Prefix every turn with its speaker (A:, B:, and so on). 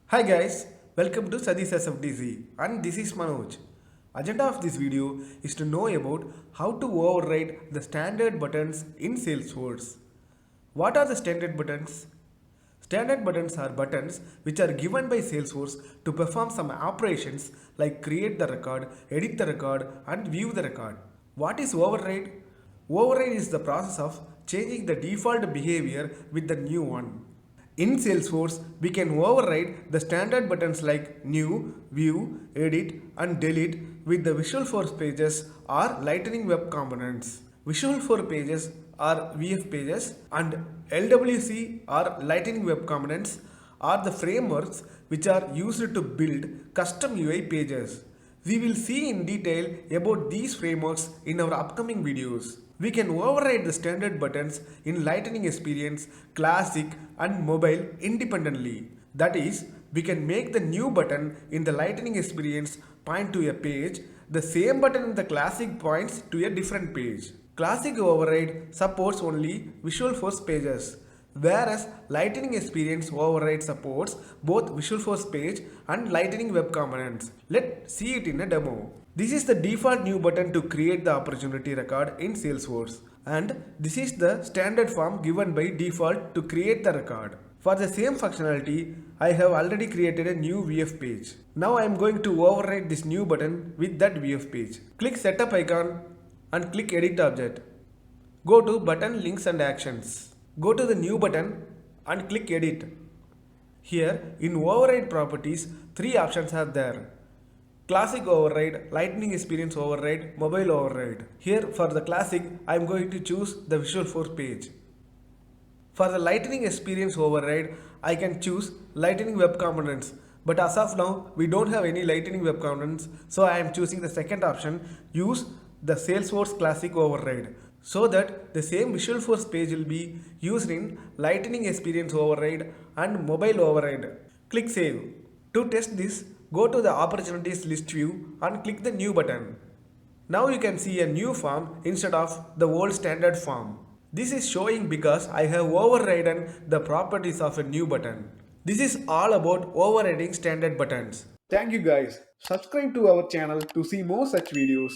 A: Hi guys, welcome to Sadhis SFDC and this is Manoj. Agenda of this video is to know about how to override the standard buttons in Salesforce. What are the standard buttons? Standard buttons are buttons which are given by Salesforce to perform some operations like create the record, edit the record and view the record. What is override? Override is the process of changing the default behavior with the new one. In Salesforce, we can override the standard buttons like New, View, Edit and Delete with the Visualforce pages or Lightning web components. Visualforce pages or VF pages and LWC or Lightning web components are the frameworks which are used to build custom UI pages. We will see in detail about these frameworks in our upcoming videos. We can override the standard buttons in Lightning Experience, Classic and Mobile independently. That is, we can make the new button in the Lightning Experience point to a page, the same button in the Classic points to a different page. Classic override supports only Visualforce pages, whereas Lightning Experience override supports both Visualforce page and Lightning web components. Let's see it in a demo. This is the default new button to create the opportunity record in Salesforce, and this is the standard form given by default to create the record. For the same functionality, I have already created a new VF page. Now I am going to override this new button with that VF page. Click setup icon and click edit object. Go to button links and actions. Go to the new button and click edit. Here in override properties, three options are there. Classic override, Lightning Experience override, Mobile override. Here for the Classic, I am going to choose the Visualforce page. For the Lightning Experience override, I can choose Lightning Web Components. But as of now, we don't have any Lightning Web Components, so I am choosing the second option, use the Salesforce Classic override, so that the same Visualforce page will be used in Lightning Experience override and Mobile override. Click Save. To test this, go to the Opportunities list view and click the New button. Now you can see a new form instead of the old standard form. This is showing because I have overridden the properties of a new button. This is all about overriding standard buttons. Thank you guys. Subscribe to our channel to see more such videos.